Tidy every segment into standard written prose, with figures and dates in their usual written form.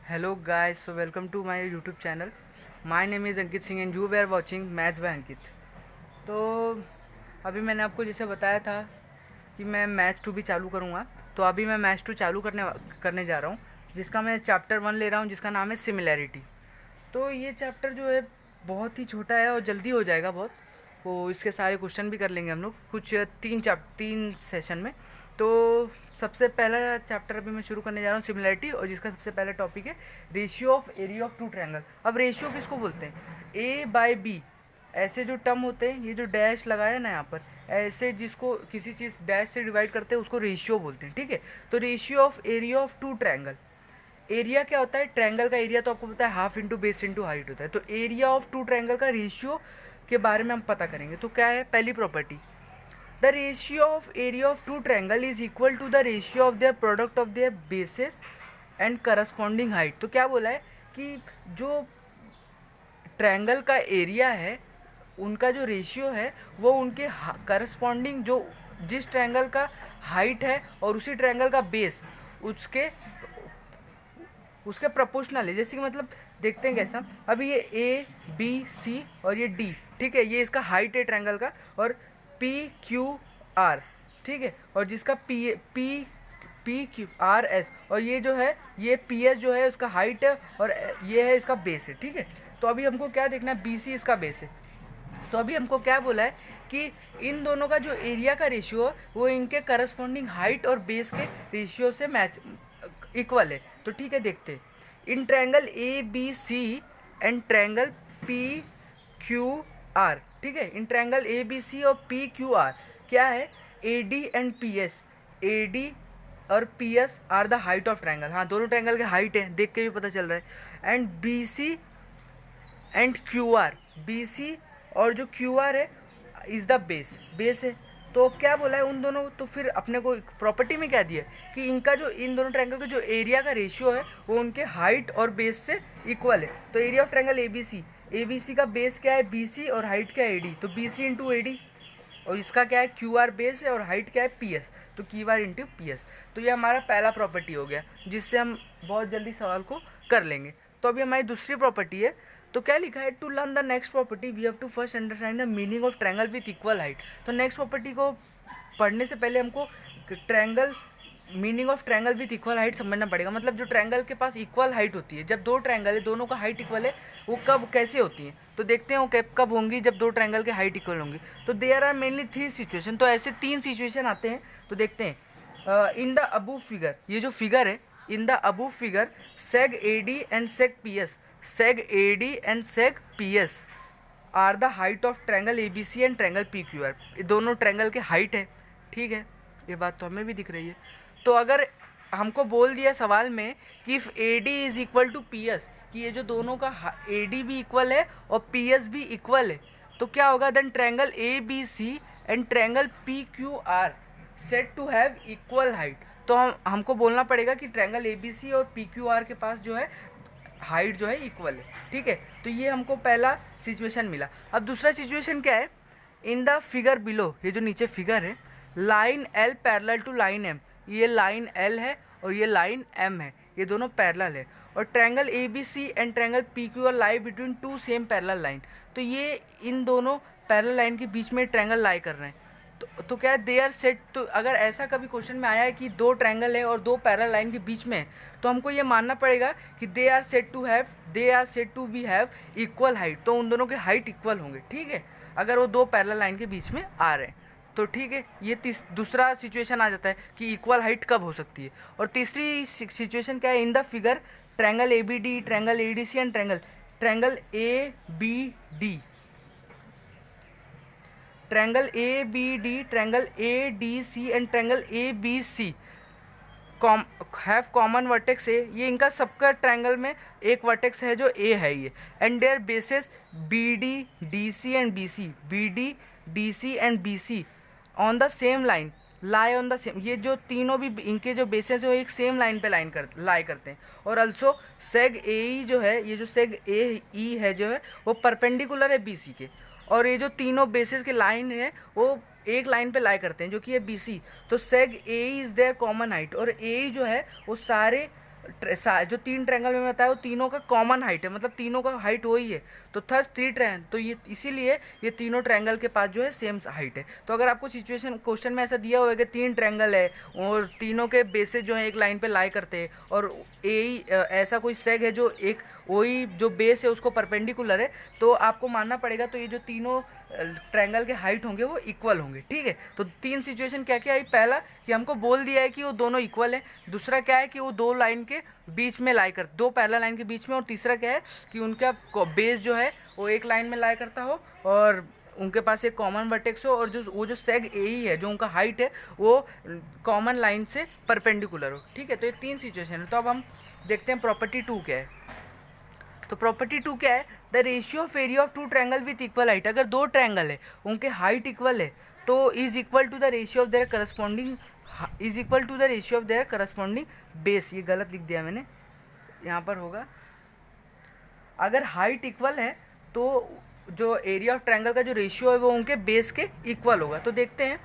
Hello guys, so welcome to my YouTube channel. My name is Ankit Singh and you were watching Maths by अंकित। तो अभी मैंने आपको जैसे बताया था कि मैं मैथ्स 2 भी चालू करूँगा। तो अभी मैं मैथ्स 2 चालू करने जा रहा हूँ, जिसका मैं चैप्टर 1 ले रहा हूँ, जिसका नाम है सिमिलैरिटी। तो ये चैप्टर जो है बहुत ही छोटा है और जल्दी हो जाएगा बहुत। वो इसके सारे क्वेश्चन भी कर लेंगे हम लोग कुछ तीन सेशन में। तो सबसे पहला चैप्टर अभी मैं शुरू करने जा रहा हूँ सिमिलैरिटी, और जिसका सबसे पहला टॉपिक है ratio of area of two triangle. अब रेशियो किसको बोलते हैं? ए बाय बी ऐसे जो टर्म होते हैं, ये जो डैश लगाया है ना यहाँ पर, ऐसे जिसको किसी चीज़ डैश से डिवाइड करते हैं उसको रेशियो बोलते हैं, ठीक है। तो ratio of area of two triangle, area क्या होता है? ट्रायंगल का एरिया तो आपको पता है half into base into height होता है। तो एरिया ऑफ टू ट्रायंगल का रेशियो के बारे में हम पता करेंगे। तो क्या है पहली property? The ratio of area of two triangle is equal to the ratio of their product of their bases and corresponding height. तो क्या बोला है कि जो ट्रायंगल का एरिया है उनका जो रेशियो है वो उनके करस्पॉन्डिंग जो जिस ट्रायंगल का हाइट है और उसी ट्रायंगल का बेस उसके प्रोपोर्शनल है। जैसे कि मतलब देखते हैं कैसा, अभी ये ए बी सी और ये डी, ठीक है, ये इसका हाइट है ट्रायंगल का, और पी क्यू आर, ठीक है, और जिसका P P P Q R S, और ये जो है ये पी एस जो है उसका हाइट है और ये है इसका बेस है, ठीक है। तो अभी हमको क्या देखना है? बी सी इसका बेस है। तो अभी हमको क्या बोला है कि इन दोनों का जो एरिया का रेशियो है वो इनके करस्पॉन्डिंग हाइट और बेस के रेशियो से मैच इक्वल है। तो ठीक है, देखते हैं। In triangle A B C and triangle P Q R, ठीक है, इन ट्रायंगल ए बी सी और पी क्यू आर क्या है? A D and P S, A D और P S are the height of triangle. हाँ, दोनों triangle के height है, देख के भी पता चल रहा है। And B C and Q R, B C और जो क्यू आर है इज़ द बेस है। तो क्या बोला है उन दोनों? तो फिर अपने को प्रॉपर्टी में क्या दिया है कि इनका जो इन दोनों ट्रायंगल का जो एरिया का रेशियो है वो उनके हाइट और बेस से इक्वल है। तो area of triangle A B C का बेस क्या है? बी सी, और हाइट क्या है? A D. तो B C into A D, और इसका क्या है? क्यू आर बेस है और हाइट क्या है? P S. तो Q R into P S. तो ये हमारा पहला प्रॉपर्टी हो गया, जिससे हम बहुत जल्दी सवाल को कर लेंगे। तो अभी हमारी दूसरी प्रॉपर्टी है। तो क्या लिखा है? To learn the next property we have to first understand the meaning of triangle with equal height. तो नेक्स्ट प्रॉपर्टी को पढ़ने से पहले हमको triangle meaning of triangle with equal height समझना पड़ेगा। मतलब जो ट्रायंगल के पास इक्वल हाइट होती है, जब दो ट्रायंगल है दोनों का हाइट इक्वल है, वो कब कैसे होती है? तो देखते हैं वो कब होंगी, जब दो ट्रायंगल के हाइट इक्वल होंगी। तो देयर आर मेनली 3 सिचुएशन। तो ऐसे 3 सिचुएशन आते हैं। तो देखते हैं इन द अबव फिगर, ये जो फिगर है in the above figure seg A D and seg P S, seg A D and seg P S are the height of triangle A B C and triangle P Q R. ये दोनों triangle के height है, ठीक है, ये बात तो हमें भी दिख रही है। तो अगर हमको बोल दिया सवाल में कि if A D is equal to P S, कि ये जो दोनों का ए डी भी इक्वल है और पी एस भी इक्वल है, तो क्या होगा? Then triangle A B C and triangle P Q R said to have equal height. तो हमको बोलना पड़ेगा कि ट्रायंगल ए बी सी और पी क्यू आर के पास जो है हाइट जो है इक्वल है, ठीक है। तो ये हमको पहला सिचुएशन मिला। अब दूसरा सिचुएशन क्या है? इन द फिगर बिलो, ये जो नीचे फिगर है, line L parallel to line M, ये लाइन एल है और ये लाइन एम है, ये दोनों पैरेलल है, और triangle A B C and triangle P Q R lie between 2 same parallel line. तो ये इन दोनों पैरेलल लाइन के बीच में ट्रायंगल लाई कर रहे हैं। तो क्या दे आर सेट, तो अगर ऐसा कभी क्वेश्चन में आया है कि दो ट्रायंगल है और दो पैरेलल लाइन के बीच में है, तो हमको ये मानना पड़ेगा कि they are said to be have equal height. तो उन दोनों के हाइट इक्वल होंगे, ठीक है, अगर वो दो पैरेलल लाइन के बीच में आ रहे हैं। तो ठीक है, ये दूसरा सिचुएशन आ जाता है कि इक्वल हाइट कब हो सकती है। और तीसरी सिचुएशन क्या है? In the figure triangle A B D, triangle A D C and triangle A B D, triangle A B D, triangle A D C and triangle A B C have common vertex A. ये इनका सबका triangle में एक vertex है जो A है ये। And their bases B D D C and B C, B D D C and B C on the same line lie on the same, ये जो तीनों भी इनके जो बेसिस जो एक सेम लाइन पे लाई करते हैं। और अल्सो सेग ए ई जो है, ये जो सेग ए ई है जो है वो परपेंडिकुलर है बी सी के, और ये जो तीनों बेसिस के लाइन है वो एक लाइन पे लाई करते हैं जो कि है बी सी। तो सेग A is their common height, और ए जो है वो सारे जो 3 ट्रायंगल में बताया वो तीनों का कॉमन हाइट है, मतलब तीनों का हाइट वही है। तो थस 3 ट्रायंगल, तो ये इसीलिए ये तीनों ट्रायंगल के पास जो है सेम हाइट है। तो अगर आपको सिचुएशन क्वेश्चन में ऐसा दिया हुआ है कि 3 ट्रायंगल है और तीनों के बेसेस जो है एक लाइन पे लाई करते हैं और ऐसा कोई सेग है जो एक वही जो बेस है उसको परपेंडिकुलर है, तो आपको मानना पड़ेगा तो ये जो तीनों ट्रायंगल के हाइट होंगे वो इक्वल होंगे, ठीक है। तो 3 सिचुएशन क्या क्या आई, पहला कि हमको बोल दिया है कि वो दोनों इक्वल है, दूसरा क्या है कि वो 2 लाइन के बीच में लाई कर, 2 पैरेलल लाइन के बीच में, और तीसरा क्या है कि उनका बेस जो है वो एक लाइन में लाई करता हो और उनके पास एक कॉमन वर्टेक्स हो, और जो सेग ए ही है जो उनका हाइट है वो कॉमन लाइन से परपेंडिकुलर हो, ठीक है। तो ये 3 सिचुएशन है। तो अब हम देखते हैं प्रॉपर्टी 2 क्या है। तो प्रॉपर्टी 2 क्या है, the ratio of area of 2 triangle with equal height. अगर 2 ट्रायंगल है उनके हाइट इक्वल है तो is equal to the ratio of their corresponding base. ये गलत लिख दिया मैंने, यहाँ पर होगा अगर हाइट इक्वल है तो जो एरिया ऑफ ट्रायंगल का जो रेशियो है वो उनके बेस के इक्वल होगा। तो देखते हैं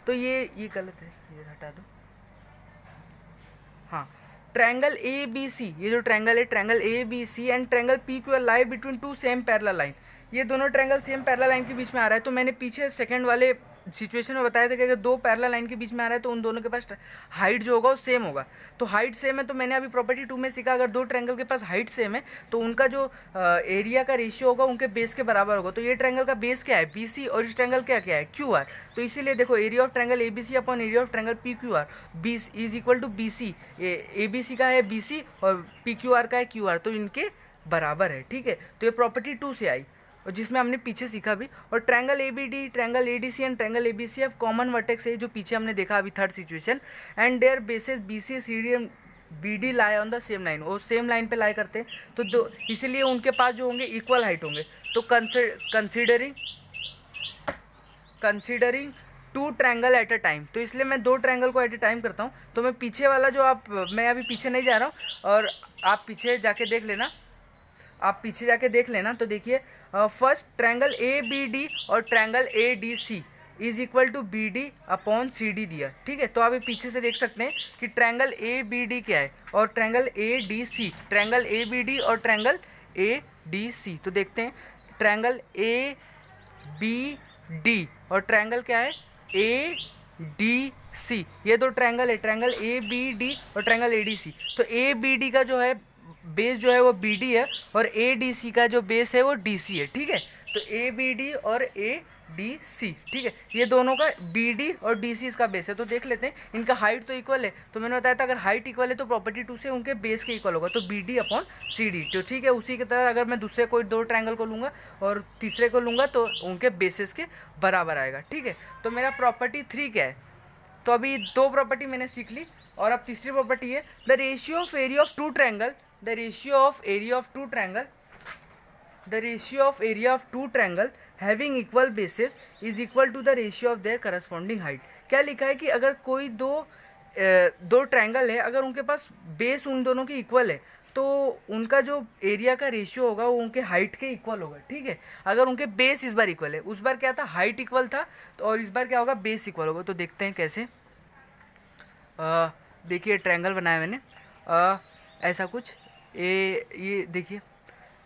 तो ये गलत है, ये हटा दो। हाँ, ट्रायंगल ए बी सी, ये जो ट्रायंगल है triangle A B C and triangle P Q R lie between 2 same parallel line. ये दोनों ट्रायंगल सेम पैरेलल लाइन के बीच में आ रहा है। तो मैंने पीछे सेकंड वाले सिचुएशन में बताया था कि अगर 2 पैरेलल लाइन के बीच में आ रहा है तो उन दोनों के पास हाइट जो होगा वो सेम होगा। तो हाइट सेम है, तो मैंने अभी प्रॉपर्टी 2 में सीखा अगर 2 ट्रायंगल के पास हाइट सेम है तो उनका जो एरिया का रेशियो होगा उनके बेस के बराबर होगा। तो ये ट्रायंगल का बेस क्या है, बी सी, और इस ट्रायंगल क्या क्या है, क्यू आर। तो इसीलिए देखो area of triangle A B C upon area of triangle P Q R B is equal to B C. A B C का है बी सी और पी क्यू आर का है क्यू आर, तो इनके बराबर है, ठीक है। तो ये प्रॉपर्टी 2 से आई और जिसमें हमने पीछे सीखा भी। और triangle A B D, triangle A D C and triangle A B C have common vertex है, जो पीछे हमने देखा अभी third situation, and their bases B C C D and B D lie on the same line, वो same line पे lie करते हैं। तो दो इसीलिए उनके पास जो होंगे इक्वल हाइट होंगे। तो considering 2 triangle at a time, तो इसलिए मैं 2 ट्रायंगल को एट अ टाइम करता हूँ। तो मैं पीछे वाला जो मैं अभी पीछे नहीं जा रहा हूँ और आप पीछे जाके देख लेना, तो देखिए first triangle A B D और triangle A D C is equal to B D upon C D दिया, ठीक है। तो आप पीछे से देख सकते हैं कि ट्रायंगल ए बी डी क्या है और triangle A D C, triangle A B D और ट्रायंगल ए डी सी। तो देखते हैं ट्रायंगल ए बी डी और ट्रायंगल क्या है ए डी सी, ये 2 ट्रायंगल है, ट्रायंगल ए बी डी और ट्रायंगल ए डी सी। तो ए बी डी का जो है बेस जो है वो बी डी है और ए डी सी का जो बेस है वो डी सी है, ठीक है। तो ए बी डी और ए डी सी, ठीक है, ये दोनों का बी डी और डी सी इसका बेस है। तो देख लेते हैं इनका हाइट तो इक्वल है, तो मैंने बताया था अगर हाइट इक्वल है तो प्रॉपर्टी 2 से उनके बेस के इक्वल होगा, तो B D upon C D. तो ठीक है, उसी की तरह अगर मैं दूसरे कोई 2 ट्रायंगल को लूँगा और तीसरे को लूँगा तो उनके बेसिस के बराबर आएगा, ठीक है। तो मेरा प्रॉपर्टी 3 क्या है, तो अभी 2 प्रॉपर्टी मैंने सीख ली और अब तीसरी प्रॉपर्टी है the ratio of area of 2 triangle, the ratio of area of 2 triangle having equal bases is equal to the ratio of their corresponding height. क्या लिखा है कि अगर कोई दो ट्रायंगल है, अगर उनके पास बेस उन दोनों के इक्वल है तो उनका जो एरिया का रेशियो होगा वो उनके हाइट के इक्वल होगा, ठीक है। अगर उनके बेस इस बार इक्वल है, उस बार क्या था हाइट इक्वल था, तो और इस बार क्या होगा बेस इक्वल होगा। तो देखते हैं कैसे। देखिए ट्रायंगल बनाया मैंने ऐसा कुछ, ये देखिए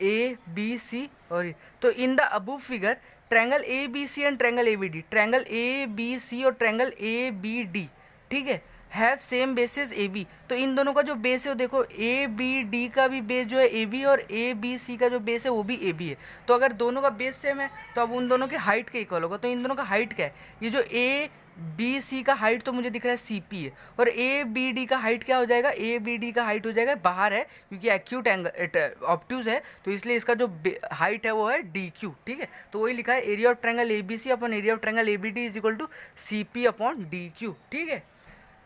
ए बी सी और ये, तो in the above figure triangle A B C and triangle A B D, triangle A B C और ट्रायंगल ए बी डी, ठीक है, have same bases A B. तो इन दोनों का जो बेस है वो देखो ए बी डी का भी बेस जो है ए बी और ए बी सी का जो बेस है वो भी ए बी है। तो अगर दोनों का बेस सेम है तो अब उन दोनों के हाइट के इक्वल होगा। तो इन दोनों का हाइट क्या है, ये जो ए बी सी का हाइट तो मुझे दिख रहा है सी पी है, और ए बी डी का हाइट क्या हो जाएगा, ए बी डी का हाइट हो जाएगा बाहर है क्योंकि एक्यूट एंगल ऑब्ट्यूज है, तो इसलिए इसका जो हाइट है वो है डी क्यू, ठीक है। तो वही लिखा है area of triangle A B C upon area of triangle A B D is equal to C P upon D Q, ठीक है।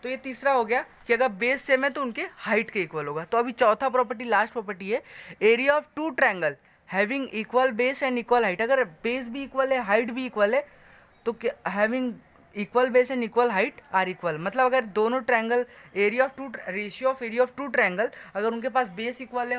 तो ये तीसरा हो गया कि अगर बेस सेम है तो उनके हाइट के इक्वल होगा। तो अभी चौथा प्रॉपर्टी, लास्ट प्रॉपर्टी है area of 2 triangle having equal base and equal height. अगर बेस भी इक्वल है हाइट भी इक्वल है तो having equal base and equal height are equal, मतलब अगर दोनों triangle ratio of area of 2 triangle अगर उनके पास बेस इक्वल है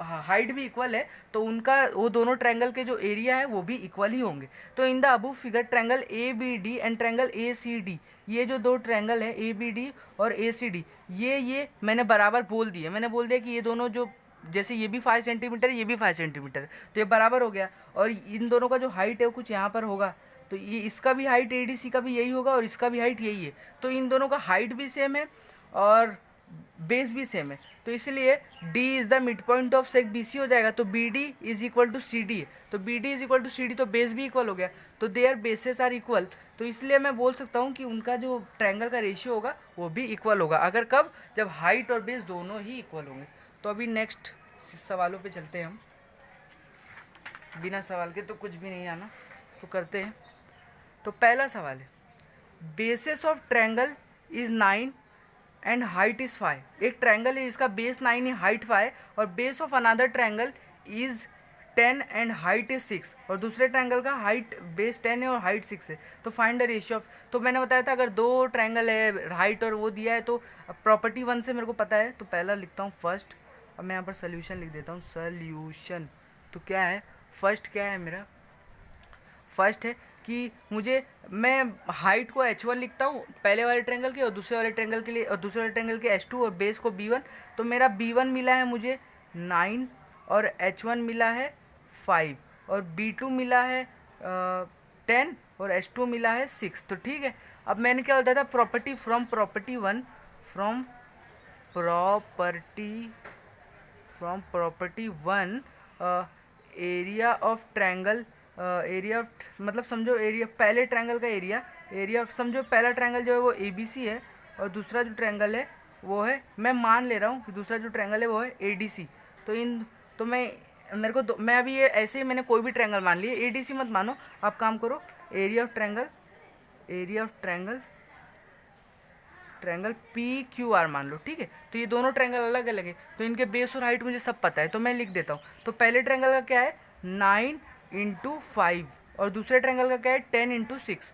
हाइट भी इक्वल है तो उनका वो दोनों ट्रायंगल के जो एरिया है वो भी इक्वल ही होंगे। तो in the above figure triangle A B D and triangle A C D, ये जो दो ट्रायंगल है ए बी डी और ए सी डी, ये मैंने बराबर बोल दिए। मैंने बोल दिया कि ये दोनों जो, जैसे ये भी 5 सेंटीमीटर है, ये भी 5 सेंटीमीटर है, तो ये बराबर हो गया। और इन दोनों का जो हाइट है वो कुछ यहाँ पर होगा, तो ये इसका भी हाइट ए डी सी का भी यही होगा और इसका भी हाइट यही है। तो इन दोनों का हाइट भी सेम है और बेस भी सेम है, तो इसलिए D is the mid point of seg BC हो जाएगा। तो BD is equal to CD है, तो BD is equal to CD, तो बेस भी इक्वल हो गया, तो देयर बेसेस आर इक्वल। तो इसलिए मैं बोल सकता हूँ कि उनका जो ट्रायंगल का रेशियो होगा वो भी इक्वल होगा। अगर कब? जब हाइट और बेस दोनों ही इक्वल होंगे। तो अभी नेक्स्ट सवालों पे चलते हैं हम, बिना सवाल के तो कुछ भी नहीं आना, तो करते हैं। तो पहला सवाल है, basis of triangle is 9 and height is 5। एक ट्रायंगल है जिसका बेस 9 है, हाइट 5, और base of another triangle is 10 and height is 6, और दूसरे ट्रायंगल का हाइट बेस 10 है और हाइट 6 है। तो फाइंड द रेशियो ऑफ, तो मैंने बताया था अगर दो ट्रायंगल है, हाइट और वो दिया है, तो प्रॉपर्टी 1 से मेरे को पता है। तो पहला लिखता हूँ फर्स्ट, अब मैं यहाँ पर सोल्यूशन लिख देता हूँ, सोल्यूशन। तो क्या है फर्स्ट, क्या है मेरा फर्स्ट है कि मुझे, मैं हाइट को h1 लिखता हूँ पहले वाले ट्रायंगल के और दूसरे वाले ट्रायंगल के लिए, और दूसरे वाले ट्रायंगल के h2 और बेस को b1। तो मेरा b1 मिला है मुझे 9 और h1 मिला है 5 और b2 मिला है 10 और h2 मिला है 6। तो ठीक है, अब मैंने क्या बताया था, property from property 1, from property 1 area of triangle, area of मतलब समझो एरिया, पहले ट्रायंगल का एरिया समझो, पहला ट्रायंगल जो है वो ABC है और दूसरा जो ट्रायंगल है वो है, मैं मान ले रहा हूँ कि दूसरा जो ट्रायंगल है वो है ADC। तो मैं अभी ये ऐसे ही मैंने कोई भी ट्रायंगल मान लिया, ADC मत मानो, आप काम करो, एरिया ऑफ ट्रायंगल PQR मान लो, ठीक है। तो ये दोनों ट्रायंगल अलग अलग है, तो इनके बेस और हाइट मुझे सब पता है, तो मैं लिख देता हूँ। तो पहले ट्रायंगल का क्या है 9 × 5 और दूसरे ट्रायंगल का क्या है 10 × 6।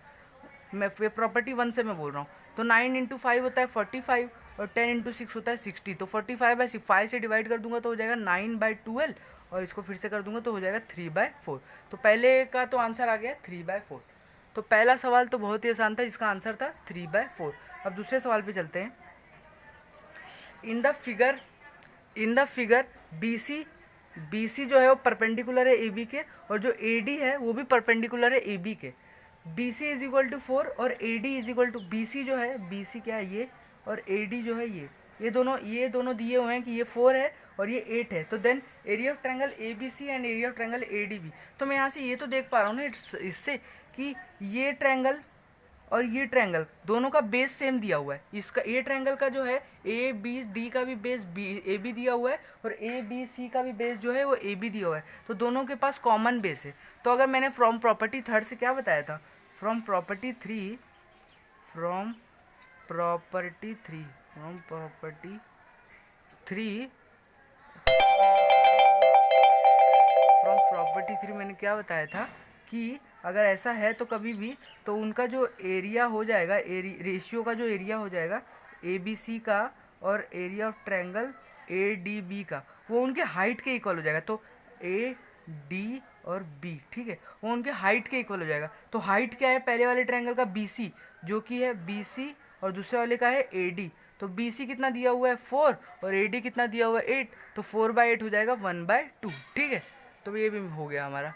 मैं प्रॉपर्टी 1 से मैं बोल रहा हूँ। तो 9 × 5 होता है 45 और 10 × 6 होता है 60। तो 45/5 से डिवाइड कर दूंगा तो हो जाएगा 9/12 और इसको फिर से कर दूंगा तो हो जाएगा 3/4। तो पहले का तो आंसर आ गया 3/4। तो पहला सवाल तो बहुत ही आसान था, जिसका आंसर था 3/4। अब दूसरे सवाल पे चलते हैं। इन द फिगर BC जो है वो परपेंडिकुलर है AB के, और जो AD है वो भी परपेंडिकुलर है AB के। BC इज इक्वल टू 4 और AD is equal to, BC जो है, BC क्या है ये, और AD जो है ये दोनों दिए हुए हैं कि ये 4 है और ये 8 है। तो then area of triangle ABC and area of triangle ADB। तो मैं यहाँ से ये तो देख पा रहा हूँ ना इससे कि ये ट्रायंगल और ये ट्रायंगल दोनों का बेस सेम दिया हुआ है। इसका ये ट्रायंगल का जो है ABD का भी बेस AB दिया हुआ है और ABC का भी बेस जो है वो AB दिया हुआ है, तो दोनों के पास कॉमन बेस है। तो अगर मैंने फ्रॉम प्रॉपर्टी 3 से क्या बताया था, फ्रॉम प्रॉपर्टी 3 मैंने क्या बताया था कि अगर ऐसा है तो कभी भी, तो उनका जो एरिया हो जाएगा, रेशियो का जो एरिया हो जाएगा ABC का और एरिया ऑफ ट्रायंगल ADB का, वो उनके हाइट के इक्वल हो जाएगा। तो AD और B, ठीक है, वो उनके हाइट के इक्वल हो जाएगा। तो हाइट क्या है पहले वाले ट्रायंगल का BC, जो कि है BC, और दूसरे वाले का है AD। तो BC कितना दिया हुआ है 4 और AD कितना दिया हुआ है 8, तो 4/8 हो जाएगा 1/2, ठीक है। तो ये भी हो गया हमारा।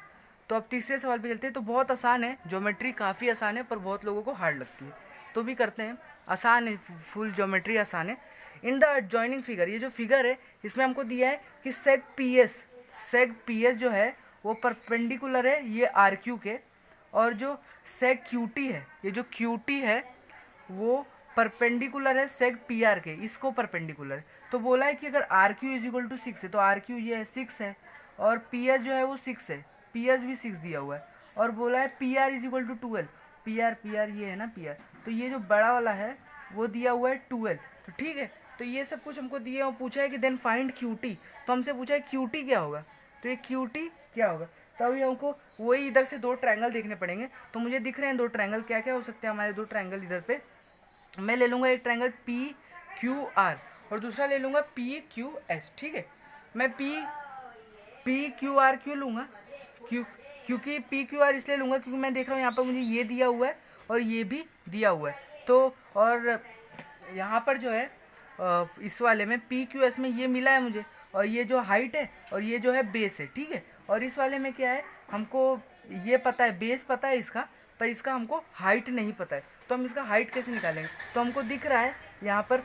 तो अब तीसरे सवाल पे चलते हैं। तो बहुत आसान है, ज्योमेट्री काफ़ी आसान है पर बहुत लोगों को हार्ड लगती है, तो भी करते हैं। आसान है, फुल ज्योमेट्री आसान है। इन द एडजॉइनिंग फिगर, ये जो फिगर है इसमें हमको दिया है कि सेग PS जो है वो परपेंडिकुलर है ये RQ के, और जो सेग QT है, ये जो QT है वो परपेंडिकुलर है सेग PR के, इसको परपेंडिकुलर है। तो बोला है कि अगर RQ इज इक्वल टू 6 है, तो RQ ये है 6 है, और PS जो है वो 6 है, PS भी 6 दिया हुआ है, और बोला है PR is equal to 12, PR ये है ना PR, तो ये जो बड़ा वाला है वो दिया हुआ है 12। तो ठीक है, तो ये सब कुछ हमको दिए और पूछा है कि देन फाइंड QT। तो हमसे पूछा है QT क्या होगा, तो ये QT क्या होगा। तो अभी हमको वही इधर से दो ट्रायंगल देखने पड़ेंगे। तो मुझे दिख रहे हैं दो ट्रायंगल, क्या क्या हो सकते हैं हमारे दो ट्रायंगल इधर पे। मैं ले लूँगा एक ट्रायंगल PQR और दूसरा ले लूँगा PQS, ठीक है। मैं पी क्यू आर क्यों लूँगा, क्योंकि पी क्यू आर इसलिए लूँगा क्योंकि मैं देख रहा हूँ यहाँ पर मुझे ये दिया हुआ है और ये भी दिया हुआ है। तो और यहाँ पर जो है इस वाले में पी क्यू एस में ये मिला है मुझे, और ये जो हाइट है और ये जो है बेस है, ठीक है। और इस वाले में क्या है, हमको ये पता है, बेस पता है इसका, पर इसका हमको हाइट नहीं पता है। तो हम इसका हाइट कैसे निकालेंगे, तो हमको दिख रहा है यहाँ पर